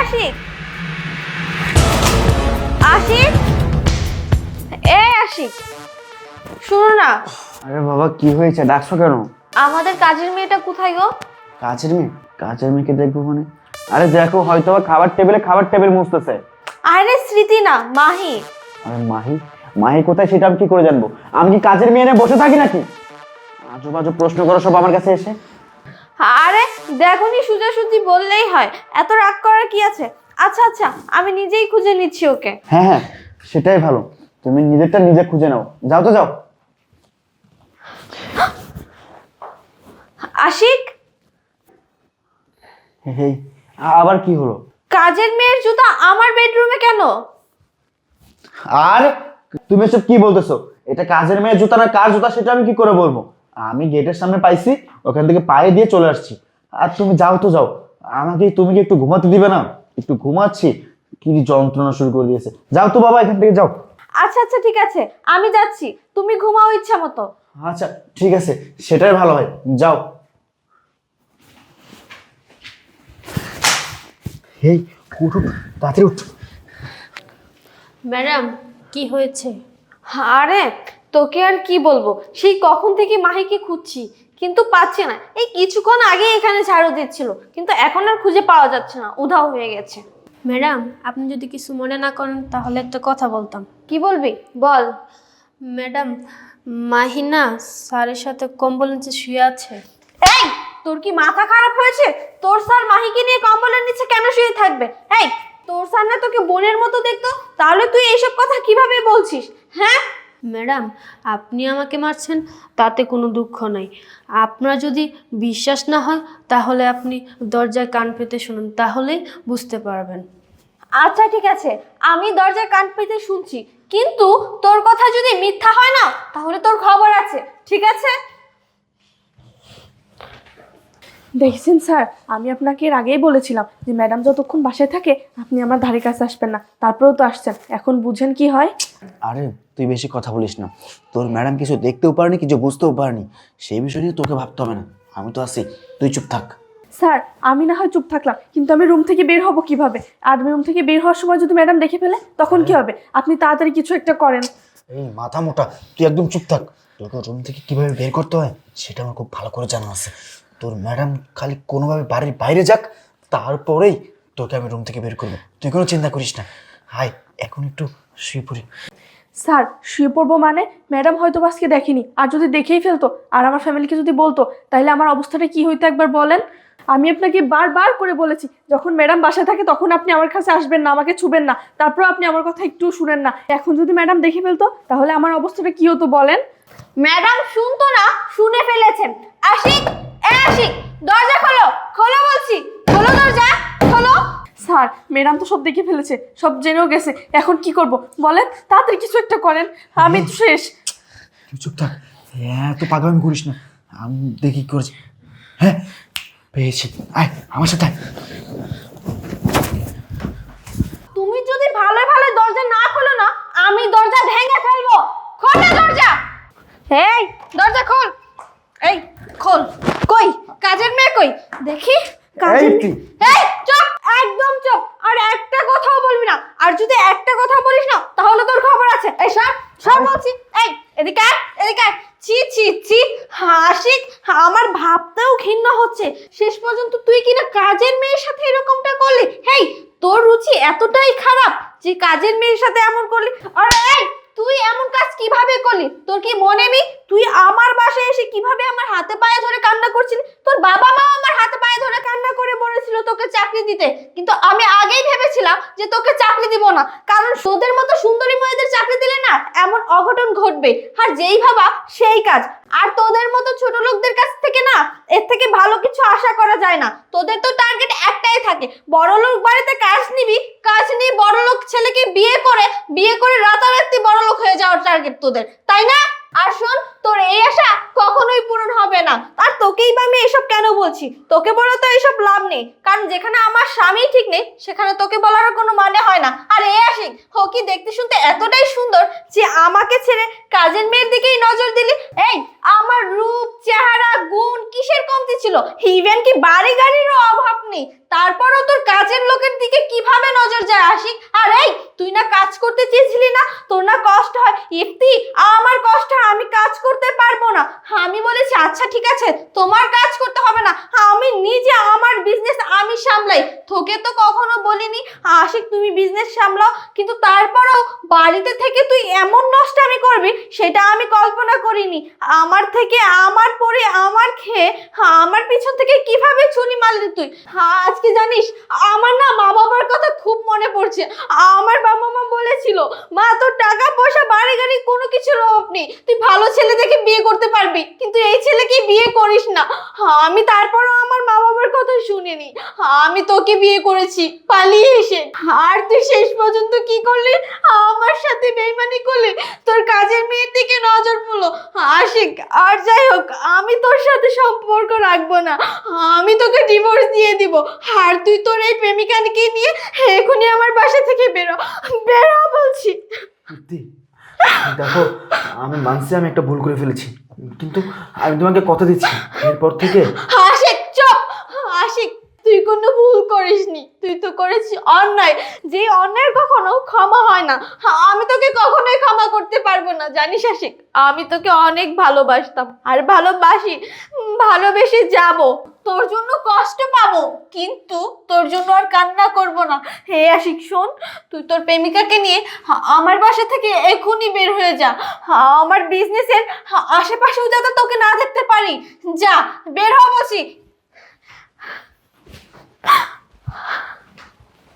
আশিক, আশিক, এই আশিক, শুনো না। আরে বাবা কি হয়েছে, ডাকছো কেন? আমাদের কাজের মেয়েটা কোথায় গো? কাজের মেয়ে? কাজের মেয়েকে দেখবো মানে? আরে দেখো, হয়তো খাবার টেবিল মুছতেছে। আরে স্মৃতি না, মাহি। আরে মাহি? মাহি কোথায় সেটা আমি কি করে জানবো? আমি কি কাজের মেয়ে নিয়ে বসে থাকি নাকি? আজব আজব প্রশ্ন করো সব আমার কাছে এসে। আরে দেখোনি, সোজাসুজি বললেই হয়, এত রাগ করার কি আছে? আচ্ছা আচ্ছা, আমি নিজেই খুঁজে নিচ্ছি ওকে। হ্যাঁ হ্যাঁ, সেটাই ভালো। তুমি নিজেরটা নিজে খুঁজে নাও, যাও তো যাও। আশিক, হেই, আবার কি হলো? কাজের মেয়ের জুতা আমার বেডরুমে কেন? আর তুমি এসব কি বলতেছো? এটা কাজের মেয়ের জুতা না কার জুতা সেটা আমি কি করে বলবো? আমি গেটের সামনে পাইছি, ওখান থেকে পায়ে দিয়ে চলে আসছি। আর তুমি যাও তো যাও। আমাকে তুমি কি একটু ঘুমাতে দিবে না? একটু ঘুমাচ্ছি, কি যন্ত্রণা শুরু করে দিয়েছে। যাও তো বাবা, এখান থেকে যাও। আচ্ছা আচ্ছা ঠিক আছে, আমি যাচ্ছি, তুমি ঘুমাও ইচ্ছা মতো। আচ্ছা ঠিক আছে, সেটাই ভালো হয়, যাও। এই উঠো, তাড়াতাড়ি উঠ। ম্যাডাম কি হয়েছে? আরে তোকে আর কি বলবো, সেই কখন থেকে মাহিকে খুঁজছি কিন্তু পাচ্ছি না। এই কিছুক্ষণ আগে এখানে ঝাড়ু দিচ্ছিল, কিন্তু এখন আর খুঁজে পাওয়া যাচ্ছে না, উধাও হয়ে গেছে। ম্যাডাম আপনি যদি কিছু মনে না করেন তাহলে একটা কথা বলতাম। কি বলবি বল। ম্যাডাম, মাহিনা স্যারের সাথে কম্বল নিচে শুয়ে আছে। এই তোর কি মাথা খারাপ হয়েছে? তোর স্যার মাহিকে নিয়ে কম্বলের নিচে কেন শুয়ে থাকবে? এই তোর স্যার না তোকে বোনের মতো দেখতো, তাহলে তুই এইসব কথা কিভাবে বলছিস? হ্যাঁ ম্যাডাম, আপনি আমাকে মারছেন তাতে কোনো দুঃখ নাই। আপনার যদি বিশ্বাস না হয় তাহলে আপনি দরজায় কান পেতে শুনুন, তাহলেই বুঝতে পারবেন। আচ্ছা ঠিক আছে, আমি দরজায় কান পেতে শুনছি, কিন্তু তোর কথা যদি মিথ্যা হয় না তাহলে তোর খবর আছে, ঠিক আছে? দেখছেন স্যার, আমি আপনাকে এর আগেই বলেছিলাম যে ম্যাডাম যতক্ষণ বাসায় থাকে আপনি আমার ধারে কাছে আসবেন না, তারপরেও তো আসছেন। এখন বুঝেন কি হয়। আরে তুই বেশি কথা বলিস না। তোর ম্যাডাম কিছু দেখতেও পারেনি, কিছু বুঝতেও পারেনি, সেই বিষয় নিয়ে তোকে ভাবতে হবে না। আমি তো আছি, তুই চুপ থাক। স্যার আমি না হয় চুপ থাকলাম, কিন্তু আমি রুম থেকে বের হব কিভাবে? আর রুম থেকে বের হওয়ার সময় যদি ম্যাডাম দেখে ফেলে তখন কি হবে? আপনি তাড়াতাড়ি কিছু একটা করেন। এই মাথা মোটা, তুই একদম চুপ থাক। তোকে রুম থেকে কিভাবে বের করতে হয় সেটা আমার খুব ভালো করে জানা আছে। তোর ম্যাডাম খালি কোনোভাবে বাড়ির বাইরে যাক, তারপরেই তোকে আমি রুম থেকে বের করবো। তুই কোনো চিন্তা করিস না। হাই, এখন একটু শুয়ে পড়ি। স্যার শুয়ে পড়বো মানে? ম্যাডাম হয়তো আজকে দেখেনি, আর যদি দেখেই ফেলতো আর আমার ফ্যামিলিকে যদি বলতো, তাহলে আমার অবস্থাটা কি হইতো একবার বলেন। আমি আপনাকে বারবার করে বলেছি যখন ম্যাডাম বাসায় থাকে তখন আপনি আমার কাছে আসবেন না, আমাকে ছুবেন না, তারপর আপনি আমার কথা একটু শুনেন না। এখন যদি ম্যাডাম দেখে ফেলতো তাহলে আমার অবস্থাটা কি হতো বলেন। ম্যাডাম শুনতো না, শুনে ফেলেছেন। আশিক, এ আশিক, দরজা খোলো, খোলো বলছি, খোলো দরজা, খোলো। স্যার ম্যাডাম তো সব দেখে ফেলেছে, সব জেনেও গেছে, এখন কি করব বলেন? তাড়াতাড়ি কিছু একটা করেন, আমি তো শেষ। তুই চুপ থাক, এত পাগলামি করিস না। আমি দেখি কি করেছি। হ্যাঁ পেয়েছি, আয় আমার সাথে আয়। তুমি যদি ভালো ভালো দরজা না খোলো না, আমি দরজা ভেঙে ফেলবো। খোল না দরজা। এই দরজা খোল, এই খোল। কই কাজের মেয়ে কই? দেখি কাজের এই মেয়ে। এই চুপ, একদম চুপ, আর একটা কথাও বলবি না। আর যদি একটা কথা বলিস না তাহলে তোর খবর আছে। এই সর সর বলছি। এই এদিকে আয়, এদিকে আয়। ছি ছি ছি, আশিক, আমার ভাবতেও ঘৃণা হচ্ছে। শেষ পর্যন্ত তুই কিনা কাজের মেয়ের সাথে এরকমটা করলি। হেই, তোর রুচি এতটাই খারাপ যে কাজের মেয়ের সাথে এমন করলি। আর এই তুই এমন কাজ কিভাবে করলি? তোর কি মনে নেই তুই আমার বাসায় এসে কিভাবে আমার হাতে পায়ে ধরে কান্না করছিলি? তোর বাবা মা আমার হাতে পায়ে ধরে কান্না করে বলেছিল তোকে চাকরি দিতে, কিন্তু আমি আগেই ভেবেছিলাম যে তোকে চাকরি দিব না, কারণ তোদের মতো সুন্দরী মেয়েদের চাকরি দিলে না এমন অঘটন ঘটবে। আর যেই ভাবা সেই কাজ। আর তোদের মতো ছোট লোকদের কাছ থেকে না এর থেকে ভালো কিছু আশা করা যায় না। তোদের তো টার্গেট একটাই থাকে, বড় লোক বাড়িতে কাজ নিবি, কাজ নিয়ে বড় লোক ছেলেকে বিয়ে করে রাতারাতি বড় লোক হয়ে যাওয়ার টার্গেট তোদের, তাই না? আর শোন, তোর এই আশা কখনোই পূরণ হবে না। আর তোকেই বা আমি এসব কেন বলছি? তোকে বলে তো এইসব লাভ নেই, কারণ যেখানে আমার স্বামী ঠিক নেই সেখানে তোকে বলার কোনো মানে হয় না। আর এই আশিক, ও কি দেখতে শুনতে এতটাই সুন্দর যে আমাকে ছেড়ে কাজের মেয়ের দিকেই নজর দিলি? এই আমার রূপ, চেহারা, গুণ কিসের কমতি ছিল? ইভেন কি বাড়ি গাড়িরও অভাব নেই, তারপরও তোর কাজের লোকের দিকে কিভাবে কাজ করতে চেয়েছিলি না? তোর না কষ্ট হয়? ইফতি, আমার কষ্ট হয়, আমি কাজ করতে পারবো না। আমি বলেছি আচ্ছা ঠিক আছে, তোমার কাজ করতে হবে না, আমি নিজে আমার বিজনেস আমি সামলাই। তোকে তো কখনো বলিনি আশিক তুমি বিজনেস সামলাও, কিন্তু তারপরেও বাড়িতে থেকে তুই এমন নষ্টামি করবি সেটা আমি কল্পনা করিনি। আমার থেকে আমার পরে আমার খেয়ে আমার পিছন থেকে কিভাবে ছুরি মারলি তুই? আজকে জানিস আমার না মা বাবার কথা খুব মনে পড়ছে। আমার বাবা মা বলেছিল, মা তোর টাকা পয়সা বাড়ি গাড়ি কোনো কিছুর অভাব নেই, তুই ভালো ছেলে দেখে বিয়ে করতে পারবি, কিন্তু এই ছেলেকে বিয়ে করিস না। আমি তারপরও আমার মা বাবার কথা শুনিনি, আমি তোকে বিয়ে করেছি পালিয়ে এসে। আর তুই শেষ পর্যন্ত কি করলি? আমার সাথে বেইমানি করলি, তোর কাজের মেয়ের দিকে নজর পড়লো। আশিক, আর যাই হোক আমি তোর সাথে সম্পর্ক রাখবো না, আমি তোকে ডিভোর্স দিয়ে দিব। আর তুই তোর এই প্রেমিকাকে নিয়ে এখনই আমার বাসা থেকে বেরো, বেরো বলছি। সত্যি দেখো, আমি মানছি আমি একটা ভুল করে ফেলেছি, কিন্তু আমি তোমাকে কথা দিচ্ছি এরপর থেকে। আশিক চুপ! আশিক, তুই কোনো ভুল করিসনি, তুই তো করেছিস অন্যায়, যে অন্যায় কখনো ক্ষমা হয় না। আমি তোকে কখনোই ক্ষমা করতে পারবো না, জানিস আশিক? আমি তোকে অনেক ভালোবাসতাম আর ভালোবাসি, ভালোবেসে যাব, তোর জন্য কষ্ট পাবো, কিন্তু তোর জন্য আর কান্না করব না। হে আশিক শোন, তুই তোর প্রেমিকাকে নিয়ে আমার বাসা থেকে এখনই বের হয়ে যা। আমার বিজনেসের আশেপাশেও যাতে তোকে না দেখতে পারি, যা বের হ বলছি।